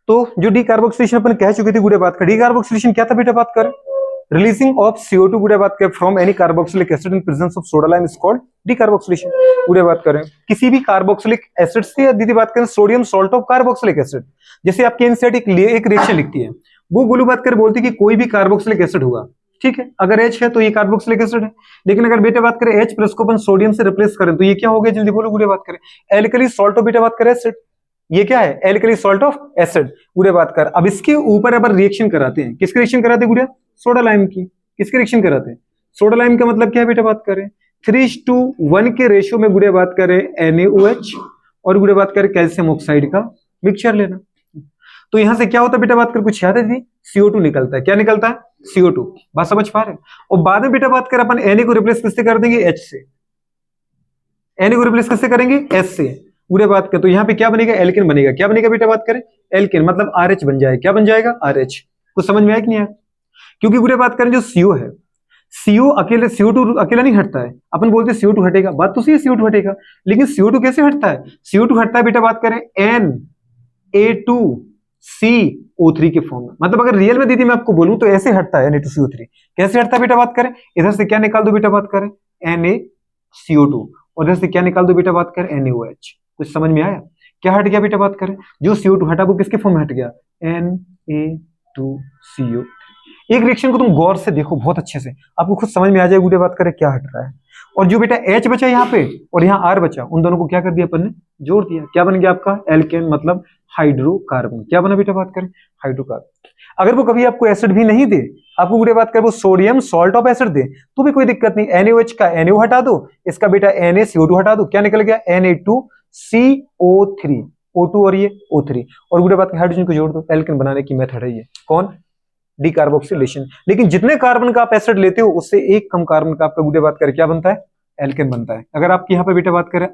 तो जो D carboxylation अपन कह चुके थे गुड़े बात कर, डी कार्बोक्सिलेशन क्या था बेटा बात करें, रिलीजिंग ऑफ CO2 गुड़े बात करें from any carboxylic acid in presence of soda lime is called D carboxylation. गुड़े बात करें किसी भी कार्बोक्सिलिक एसिड से, या दीदी बात करें sodium salt of carboxylic acid, जैसे आपके एनसीईआरटी एक रिएक्शन लिखती है, वो गुलू बात कर बोलती है कि कोई भी कार्बोक्सिलिक एसिड होगा, ठीक है, अगर H है तो ये कार्बोक्सिलिक एसिड है, लेकिन अगर बेटा बात करें H प्लस को अपन सोडियम से रिप्लेस करें तो ये क्या हो गया, जल्दी बोलो गुड़े बात करें, एल्कली सॉल्ट ऑफ बेटा बात करें एसिड, ये क्या है, एल्कली सॉल्ट ऑफ एसिड गुड़े बात कर। अब इसके ऊपर अपन रिएक्शन कराते हैं, किसकी रिएक्शन कराते हैं गुड़िया, सोडा लाइम की, किसकी रिएक्शन कराते हैं, सोडा लाइम का मतलब क्या है बेटा बात करें, 3:1 के रेशियो में गुड़े बात करें NaOH और गुड़े बात करें कैल्शियम ऑक्साइड का मिक्सचर लेना। तो यहां से क्या होता है बेटा बात कर, कुछ याद है जी, CO2 निकलता है, क्या निकलता है, CO2, बात समझ पा रहे हैं। और बाद में बेटा बात कर अपन Na को रिप्लेस किससे कर देंगे, H से, Na को रिप्लेस किससे करेंगे, S से गुड़े बात कर, तो यहाँ पे क्या बनेगा, एल्केन बनेगा, क्या बनेगा बेटा बात करें, एल्केन, मतलब RH बन जाएगा, क्या बन जाएगा, RH। कुछ समझ में आया कि नहीं आया, क्योंकि गुड़े बात करें जो CO है, CO अकेले, CO2 अकेला नहीं हटता है, अपन बोलते हैं CO2 हटेगा, बात तो सही है CO2 हटेगा, लेकिन CO2 कैसे हटता है, CO2 हटता है बेटा बात करें Na2CO3 के फॉर्म में, मतलब अगर रियल में दीदी मैं आपको बोलूं तो ऐसे हटता है Na2CO3, कैसे हटता है बेटा बात करें, इधर से क्या निकाल दो बेटा बात करें, NaCO2, और इधर से क्या निकाल दो बेटा बात करें, NaOH। कुछ समझ में आया, क्या हट गया बेटा बात करें, जो CO2 हटा वो किसके फॉर्म में हट गया, Na2CO3। एक रिएक्शन को तुम गौर से देखो बहुत अच्छे से, आपको खुद समझ में आ जाएगा गुड़े बात करें क्या हट रहा है। और जो बेटा H बचा यहाँ पे और यहाँ R बचा, उन दोनों को क्या कर दिया अपन ने, जोड़ दिया, क्या बन गया आपका, एल्केन, मतलब हाइड्रोकार्बन, क्या बना बेटा बात करें, हाइड्रोकार्बन। अगर वो कभी आपको एसिड भी नहीं दे, आपको गुड़े बात करें वो सोडियम सॉल्ट ऑफ एसिड दे, तो भी कोई दिक्कत नहीं, NaOH का NaO हटा दो, इसका बेटा NaCO2 हटा दो, क्या निकल गया, Na2CO3, O2 और ये O3, और गुड़े बात हाइड्रोजन को जोड़ दो, एल्केन बनाने की मेथड है ये, कौन, डीकार्बोक्सिलेशन। लेकिन जितने कार्बन का आप एसिड लेते हो उससे एक कम कार्बन का आपका गुड़े बात करें क्या बनता है, एल्केन बनता है। अगर आप यहाँ पे बेटा बात करें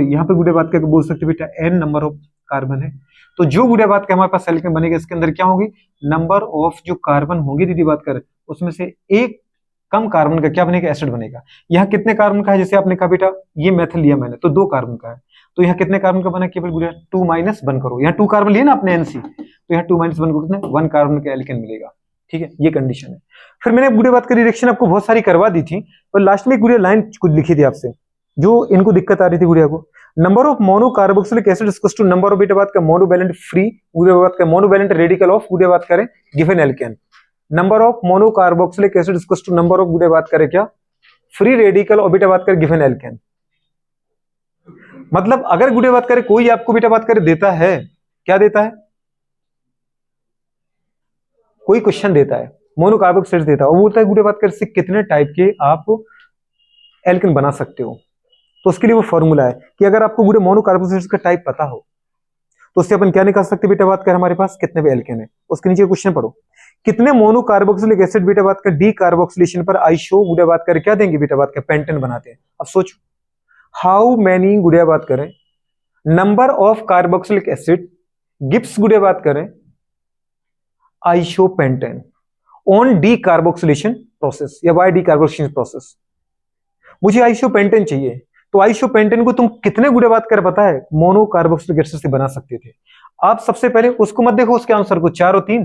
यहाँ पे गुड़े बात करके बोल सकते बेटा N नंबर ऑफ कार्बन है, तो जो गुड़े बात के हमारे पास एल्केन बनेगा, इसके अंदर क्या होगी, नंबर ऑफ जो कार्बन होंगे दीदी बात करें, उसमें से एक कम कार्बन का क्या बनेगा, एसिड बनेगा। यहाँ कितने कार्बन का है, जैसे आपने कहा बेटा ये मेथड लिया मैंने, तो 2 कार्बन का है, तो यहाँ कितने कार्बन का बना, केवल गुड़िया 2 - 1 करो, यहाँ 2 कार्बन लिए ना आपने NC, तो यहाँ 2 - 1 करो, कितने, 1 कार्बन का एल्केन मिलेगा, ठीक है, ये कंडीशन है। फिर मैंने गुड़े बात करी रिएक्शन आपको बहुत सारी करवा दी थी, पर लास्ट में गुड़िया लाइन कुछ लिखी थी आपसे, जो इनको दिक्कत आ रही थी गुड़िया को, number of mono carboxylic acid equals to number of बेटा बात का मोनोवैलेंट फ्री, गुड़े बात का मोनोवैलेंट रेडिकल ऑफ गुड़े बात करें given alkane, number of mono carboxylic acid equals to number of गुड़े बात करें क्या, फ्री रेडिकल और बेटा बात करें गिवन एल्केन। मतलब अगर गुड़े बात करें कोई आपको बेटा बात करें देता है, क्या देता है, कोई क्वेश्चन देता है, मोनो कार्बोक्सिलेट देता है, और बोलता है गुड़े बात करें से कितने टाइप के आप एल्केन बना सकते हो, तो उसके लिए वो फॉर्मूला है कि अगर आपको गुड़े मोनो कार्बोक्सिलेट का टाइप पता हो तो उससे अपन क्या निकाल सकते हैं बेटा बात कर, हमारे पास कितने भी एल्केन है, उसके नीचे क्वेश्चन पढ़ो, कितने मोनो कार्बोक्सिलिक एसिड बेटा बात कर डी कार्बोक्सिलेशन पर आइसो गुड़े बात कर क्या देंगे बेटा बात कर, पेंटेन बनाते हैं। अब सोचो हाउ मैनी गुड़े बात करें number of carboxylic acid gives गुड़े बात करें isopentane on D carboxylation process या बाय डी कार्बोक्सिलेशन प्रोसेस। मुझे आइसोपेंटेन चाहिए, तो आइसोपेंटेन को तुम कितने गुड़े बात कर पता है, मोनो कार्बोक्सिलिक एसिड से बना सकते थे। आप सबसे पहले उसको मत देखो उसके आंसर को 4 और 3,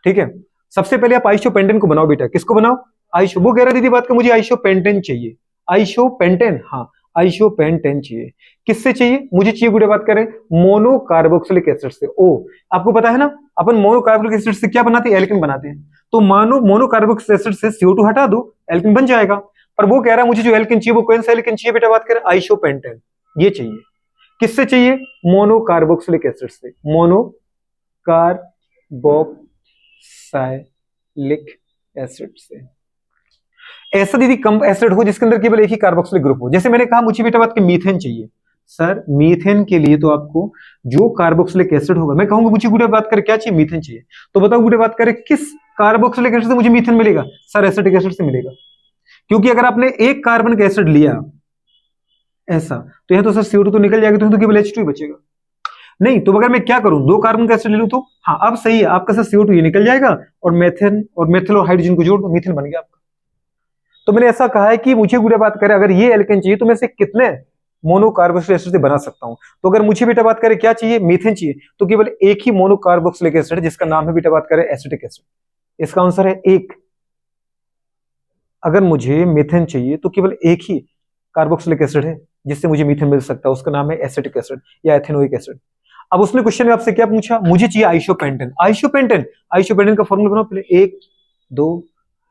ठीक है, सबसे पहले आप आइसोपेंटेन को बनाओ बेटा, किसको बनाओ, आइसो, वो कह रहा दीदी बात का मुझे आइसोपेंटेन चाहिए, आइसोपेंटेन, हाँ आइसोपेंटेन चाहिए, किससे चाहिए, मुझे चाहिए गुड़े बात करें मोनो कार्बोक्सिलिक एसिड से। ओ आपको पता है ना अपन मोनो कार्बोक्सिलिक एसिड से क्या बनाते हैं, एल्केन बनाते हैं, तो मोनो कार्बोक्सिलिक एसिड से CO2 हटा दो, एल्केन बन जाएगा। पर वो कह रहा है मुझे जो एल्केन चाहिए वो कौन सा एल्केन चाहिए बेटा बात करें, आइसोपेंटेन, ये चाहिए, किससे चाहिए, मोनो कार्बोक्सिलिक एसिड से, मोनो कार्बोक्सिलिक एसिड से। ऐसा दीदी कम एसिड हो जिसके अंदर केवल एक ही कार्बोक्सिलिक ग्रुप हो, जैसे मैंने कहा मुझे बेटा बात के मीथेन चाहिए, सर मीथेन के लिए तो आपको जो कार्बोक्सिलिक एसिड होगा, मैं कहूंगा मुझे गुड़े बात करें क्या चाहिए, मीथेन चाहिए, तो बताओ गुड़े बात करें किस कार्बोक्सिलिक एसिड से मुझे मीथेन मिलेगा, सर एसिटिक एसिड से मिलेगा, क्योंकि अगर आपने एक कार्बन का एसिड लिया ऐसा, तो यहां तो सर CO2 तो निकल जाएगा, तो केवल H2 ही बचेगा। नहीं तो अगर मैं क्या करूं, 2 कार्बन का एसिड ले लूं तो, हाँ अब सही है आपका सर CO2 ये निकल जाएगा, और मेथेन और मेथिल और हाइड्रोजन को जोड़ दो, मीथेन बन गया आपका। तो मैंने ऐसा कहा है कि मुझे गुड़े बात करें अगर ये एल्केन चाहिए तो मैं से कितने मोनो कार्बोक्सिलिक एसिड से बना सकता हूं। तो अगर मुझे बेटा बात करें क्या चाहिए, मीथेन चाहिए, तो केवल एक ही मोनो कार्बोक्सिलिक एसिड है जिसका नाम है बेटा बात करें एसिटिक एसिड। इसका आंसर है एक। अगर मुझे मीथेन चाहिए तो केवल एक ही कार्बोक्सिलिक एसिड है जिससे मुझे मीथेन मिल सकता है, उसका नाम है एसिटिक एसिड या एथेनोइक एसिड। अब उसने क्वेश्चन में आपसे क्या पूछा, मुझे चाहिए आइसोपेंटेन। आइसोपेंटेन, आइसोपेंटेन का फॉर्मूला बनाओ पहले, 1 2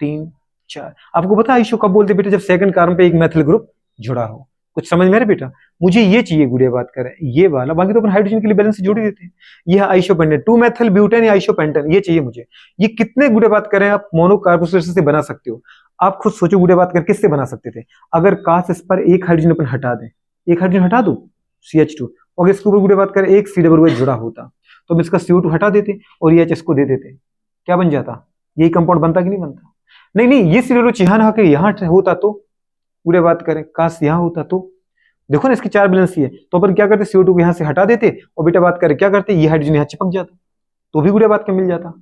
3 4। आपको पता है आइसो कब बोलते बेटा, जब सेकंड कार्बन पे एक मेथिल ग्रुप जुड़ा हो। कुछ समझ में आ रहा है बेटा? मुझे ये चाहिए गुड़िया बात करें ये वाला, बाकी तो अपन हाइड्रोजन के लिए बैलेंस से जोड़ ही देते हैं। ये है आइसोपेंटेन, 2 मेथिल ब्यूटेन या आइसोपेंटेन, ये चाहिए मुझे। ये कितने गुड़िया बात करें आप मोनो कार्बोक्सिलिक एसिड से बना सकते हो? आप खुद सोचो गुड़िया बात करें किससे बना सकते थे? अगर काश इस पर एक हाइड्रोजन अपन हटा दें, एक हाइड्रोजन हटा दो CH2, और इसके ऊपर गुड़िया बात करें एक COOH जुड़ा होता, तो हम इसका CO2 हटा देते और ये H को दे देते, क्या बन जाता? यही कंपाउंड बनता कि नहीं बनता? नहीं नहीं, ये COOH यहाँ ना आके यहाँ होता तो गुड़िया बात करें काश यहाँ होता तो। देखो ना इसकी 4 बैलेंस ही है, तो अपन क्या करते CO2 को यहाँ से हटा देते और बेटा बात करें क्या करते, ये हाइड्रोजन यहाँ चिपक जाता तो भी गुड़िया बात का मिल जाता।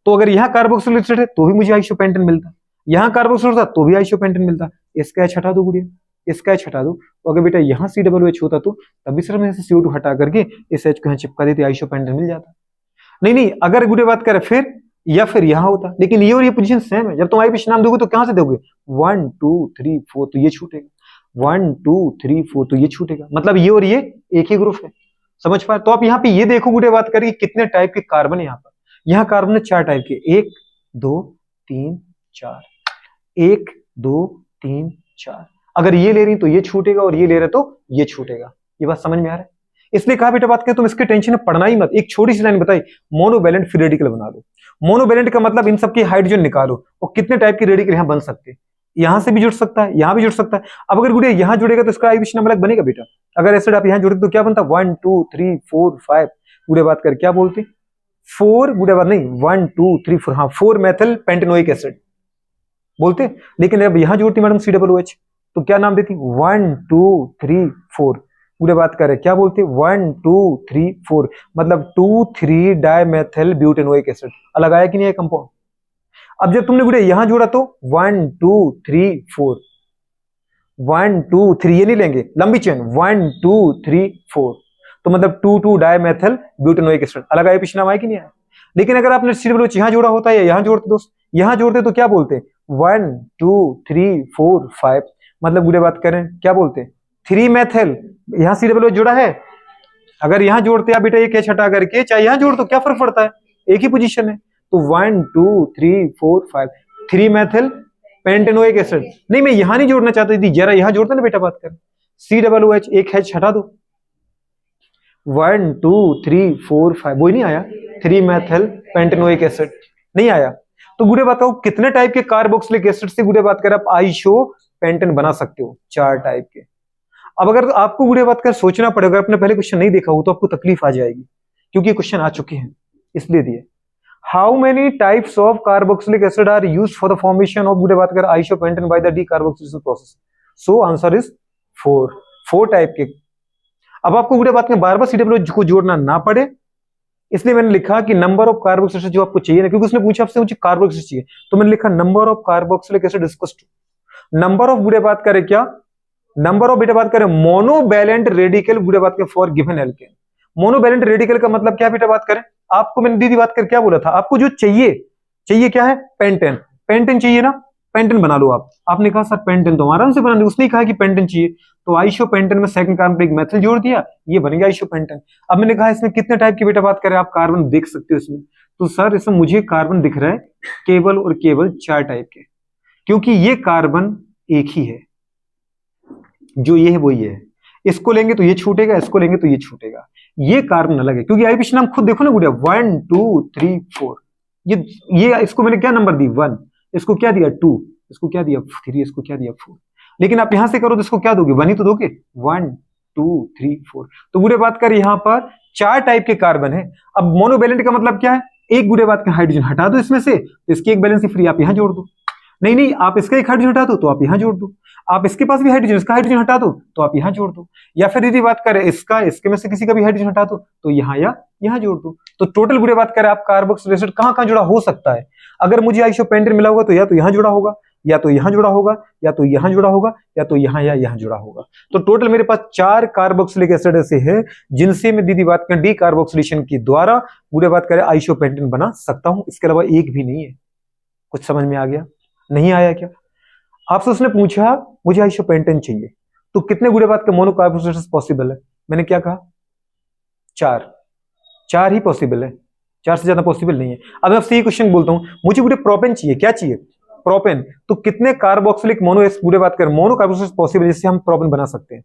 तो अगर यहाँ कार्बोक्सिलिक एसिड है तो भी मुझे आइसोपेंटेन मिलता, यहाँ कार्बोक्सिलिक होता तो भी आइसोपेंटेन मिलता। इसका H हटा दो गुड़िया, इसका H हटा दो, तो अगर बेटा यहाँ COOH होता तो तभी सिर्फ मैं CO2 हटा करके इस H को यहाँ चिपका देते, आइसोपेंटेन मिल जाता। नहीं नहीं, अगर गुड़िया बात करें फिर या फिर यहाँ होता, लेकिन ये और ये पोजीशन सेम है। जब तुम आईपीसी नाम दोगे तो कहां से दोगे, 1 2 3 4 तो ये छूटेगा, 1 2 3 4 तो ये छूटेगा, मतलब ये और ये एक ही ग्रुप है। समझ पाए? तो आप यहाँ पे ये देखो गुड़िया बात करें कितने टाइप के कार्बन है यहाँ पर। यहाँ कार्बन है 4 टाइप के, 1 2 3 4, 1 2 3 4। अगर ये ले रही तो ये छूटेगा और ये ले रहे तो ये छूटेगा। ये बात समझ में आ रहा है? इसलिए कहा बेटा बात करें तुम इसके टेंशन में पढ़ना ही मत। एक छोटी सी लाइन बताई, मोनोवैलेंट फ्री रेडिकल बना लो। मोनोवैलेंट का मतलब इन सबकी हाइड्रोजन निकालो और कितने टाइप के रेडिकल यहाँ बन सकते हैं। यहां से भी जुड़ सकता है, यहां भी जुड़ सकता है। अब अगर गुड़िया यहां जुड़ेगा तो इसका आईपीसी नंबर अलग बनेगा बेटा। अगर एसिड आप यहां जोड़ते तो क्या बनता, 1 2 3 4 5। गुड़िया बात कर क्या बोलते, 4 गुड़िया बात नहीं 1 2 3 4, हाँ 4 मेथिल पेंटेनोइक एसिड बोलते। लेकिन अब यहां जोड़ती मैडम COOH तो क्या नाम देती, 1 2 3 4। पूरे बात करें क्या बोलते, 1 2 3 4, मतलब 2 3 डाइमेथिल ब्यूटेनोइक एसिड। अलग आया कि नहीं है कंपाउंड? अब जब तुमने गुड़िया यहां जोड़ा तो 1 2 3 4, 1 2 3 ये नहीं लेंगे, लंबी चेन 1 2 3 4, तो मतलब 2 2 डाइमेथिल ब्यूटेनोइक एसिड। अलग आया पिछला आया कि नहीं आया? लेकिन अगर आपने COOH यहां जोड़ा होता है या यहां जोड़ते दोस्त, यहां जोड़ते तो क्या बोलते, 1 2 3 4 5, मतलब गुड़िया बात करें क्या बोलते, 3 मेथिल। यहां COOH जुड़ा है, अगर यहां जोड़ते आप बेटा एक H हटा करके चाहे यहां जोड़ तो क्या फर्क पड़ता है, एक ही पोजीशन है। तो 1 2 3 4 5, 3 मेथिल पेंटेनोइक एसिड। नहीं मैं यहां नहीं जोड़ना चाहता थी, जरा यहां जोड़ते ना बेटा बात कर, COOH एक H हटा दो, 1 2 3 4 5, वो ही नहीं आया, 3 मेथिल पेंटेनोइक एसिड नहीं आया। तो गुड़े बात करो कितने टाइप के कार्बोक्सिलिक एसिड से गुड़े बात कर आप आइसोपेंटेन बना सकते हो, 4 टाइप के। अब अगर आपको गुड़े बात कर सोचना पड़ेगा, आपने पहले क्वेश्चन नहीं देखा हो तो आपको तकलीफ आ जाएगी, क्योंकि क्वेश्चन आ चुके हैं इसलिए दिए। How many types of carboxylic acid are used for the formation of गुड़े बात कर isopentane by the decarboxylation process? So answer is 4 type के। अब आपको गुड़े बात में बार बार COOH को जोड़ना ना पड़े, इसलिए मैंने लिखा कि नंबर ऑफ कार्बोक्सिलिक एसिड जो आपको चाहिए ना, क्योंकि उसने पूछा आपसे मुझे कार्बोक्सिलिक चाहिए, तो मैंने लिखा number of carboxylic acid equals to number of गुड़े बात करें क्या, नंबर ऑफ बेटा बात करें मोनोवैलेंट रेडिकल गुड़े बात करें for given alkane. Monovalent radical का मतलब क्या बेटा बात करें, आपको मैंने दीदी बात कर क्या बोला था, आपको जो चाहिए क्या है, पेंटेन। पेंटेन चाहिए ना, पेंटेन बना लो आप। आपने कहा सर पेंटेन तो आराम से बना लो, उसने कहा कि पेंटेन चाहिए, तो आइसोपेंटेन में सेकंड कार्बन पे एक मेथिल जोड़ दिया, ये बन गया आइसोपेंटेन। अब मैंने कहा इसमें कितने टाइप की बेटा बात करें आप कार्बन देख सकते हो इसमें, तो सर इसमें मुझे कार्बन दिख रहा है केवल और केवल 4 टाइप के, क्योंकि ये कार्बन एक ही है, जो ये है वो ये है। इसको लेंगे तो ये छूटेगा, इसको लेंगे तो ये छूटेगा, ये कार्बन अलग है। क्योंकि आईपीसी नाम खुद देखो ना गुड़िया, 1 2 3 4, ये इसको मैंने क्या नंबर दी 1, इसको क्या दिया 2, इसको क्या दिया 3, इसको क्या दिया 4। लेकिन आप यहां से करो तो इसको क्या दोगे, 1 ही तो दोगे, 1 2 3 4। तो गुड़े बात कर यहाँ पर 4 टाइप के कार्बन है। अब मोनोवैलेंट का मतलब क्या है, एक गुड़े बात का हाइड्रोजन हटा दो इसमें से, तो इसकी एक बैलेंस फ्री आप यहां जोड़ दो। नहीं आप इसका एक हाइड्रोजन हटा दो तो आप यहां जोड़ दो, आप इसके पास भी हाइड्रोजन, इसका हाइड्रोजन हटा दो तो आप यहां जोड़ दो, या फिर यदि बात करें इसके में से किसी का भी हाइड्रोजन हटा दो तो यहां या यहां जोड़ दो। तो टोटल गुड़े बात करें आप कार्बोक्सिलिक एसिड कहां कहां जुड़ा हो सकता है। अगर मुझे आइसोपेंटेन मिला होगा तो या तो यहां जुड़ा होगा, या तो यहां जुड़ा होगा, या तो यहां जुड़ा होगा, या तो यहां या यहां जुड़ा होगा। तो टोटल मेरे पास 4 कार्बोक्सिलिक एसिड ऐसे हैं जिनसे मैं दीदी बात करें डी कार्बोक्सिलेशन के द्वारा पूरे बात करें आइसोपेंटेन बना सकता हूं। इसके अलावा एक भी नहीं है। कुछ समझ में आ गया? नहीं आया क्या? आपसे उसने पूछा मुझे आइसोपेंटेन चाहिए, तो कितने गुड़े बात के मोनो कार्बोक्सिलेशन पॉसिबल है? मैंने क्या कहा? 4 ही पॉसिबल है, 4 से ज्यादा पॉसिबल नहीं है। अब आपसे ये क्वेश्चन बोलता हूं, मुझे पूरे प्रोपेन चाहिए। क्या चाहिए? प्रोपेन। तो कितने कार्बोक्सिलिक मोनो पूरे बात करें मोनो कार्बोक्सिलेशन पॉसिबल जिससे हम प्रोपेन बना सकते हैं?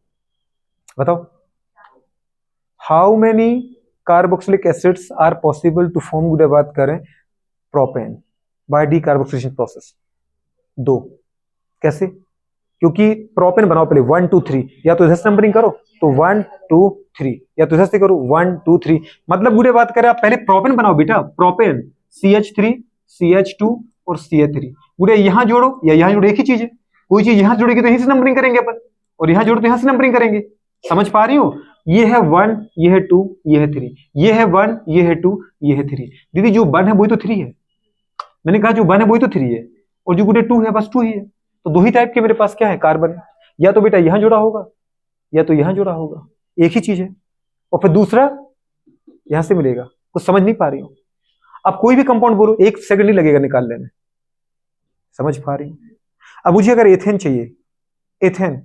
बताओ। How many carboxylic acids are possible to form गुड़े बात करें propane by decarboxylation process? 2। कैसे? क्योंकि प्रोपेन बनाओ पहले 1 2 3, या तो इधर से नंबरिंग करो तो 1 2 3, या तो इधर से करो 1 2 3। मतलब बुढ़े बात करें आप पहले प्रोपेन बनाओ बेटा, प्रोपेन CH3 CH2 और CH3। बुढ़े यहां जोड़ो या यहां जोड़ो, एक ही चीज है। कोई चीज यहां जोड़ेगी तो यहीं से नंबरिंग करेंगे अपन, और यहां जोड़ो तो यहां से नंबरिंग करेंगे। समझ पा रही हो? ये है 1, ये है 2, ये है 3, ये है 1, ये है 2, ये है 3। दीदी जो 1 है वही तो 3 है। मैंने कहा जो 1 है वही तो 3 है, और जो बुढ़े 2 है बस 2 ही है। तो 2 ही टाइप के मेरे पास क्या है? कार्बन है। या तो बेटा यहां जुड़ा होगा, या तो यहां जुड़ा होगा, एक ही चीज है। और फिर दूसरा यहां से मिलेगा। कुछ समझ नहीं पा रही हो? अब कोई भी कंपाउंड बोलो, 1 सेकंड नहीं लगेगा निकालने में। समझ पा रही हो? अब मुझे अगर एथेन चाहिए, एथेन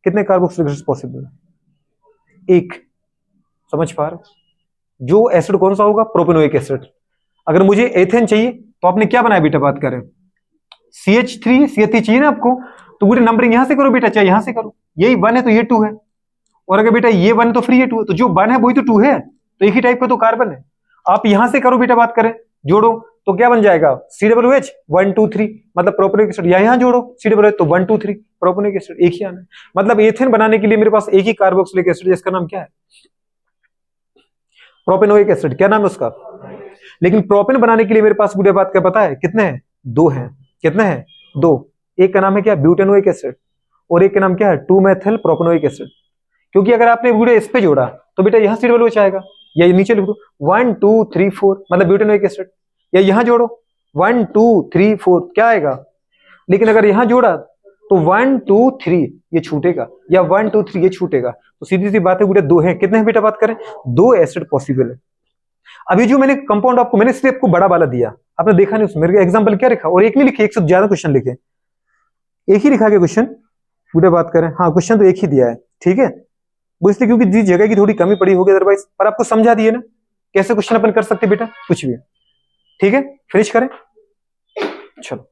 कितने कार्बोक्सिलिक एसिड पॉसिबल है? 1। समझ पा रहे हो? जो एसिड कौन सा होगा? Propanoic acid. अगर मुझे एथेन चाहिए तो आपने क्या बनाया बेटा? बात करें CH3 CH3 चाहिए ना आपको, तो पूरी नंबरिंग यहां से करो बेटा, चाहे यहां से करो। यही 1 है तो ये 2 है, और अगर बेटा ये 1 तो फ्री है 2 है, तो जो 1 है वही तो 2 है, तो एक ही टाइप का तो कार्बन है। आप यहां से करो बेटा, बात करें जोड़ो तो क्या बन जाएगा? COOH 1 2 3, मतलब प्रोपेनिक एसिड। यहां जोड़ो COOH तो 1 2 3 प्रोपेनिक एसिड, एक ही आना है। मतलब एथेन बनाने के लिए मेरे पास एक ही कार्बोक्सिलिक एसिड, जिसका नाम क्या है? Propanoic acid. क्या नाम है उसका? लेकिन प्रोपेन बनाने के लिए मेरे पास पूरे बात का पता है कितने हैं? 2 हैं। कितने हैं? 2। एक का नाम है क्या? ब्यूटेनोइक एसिड, और एक का नाम क्या है? 2 मेथिल प्रोपेनोइक एसिड। क्योंकि अगर आपने पूरे इस पे जोड़ा तो बेटा यहां COOH आएगा, या नीचे लिख दो 1 2 3 4, मतलब ब्यूटेनोइक एसिड। या यहां जोड़ो 1 2 3 4, क्या आएगा? लेकिन अगर यहां जोड़ा तो 1 2 3 ये छूटेगा, या 1 2 3 ये छूटेगा। तो सीधी सी बात है, पूरे 2 हैं। कितने हैं बेटा? बात करें 2 एसिड पॉसिबल है। अभी जो मैंने कंपाउंड आपको मैंने सिर्फ आपको बड़ा वाला दिया, आपने देखा नहीं उसमें मेरे एग्जांपल क्या लिखा, और एक नहीं लिखे, एक से ज्यादा क्वेश्चन लिखे। एक ही लिखा के क्वेश्चन पूरे बात करें। हाँ, क्वेश्चन तो एक ही दिया है, ठीक है। वो इसलिए क्योंकि जिस जगह की थोड़ी कमी पड़ी होगी, अदरवाइज पर आपको समझा दिए ना कैसे क्वेश्चन अपन कर सकते बेटा, कुछ भी। ठीक है, फिनिश करें, चलो।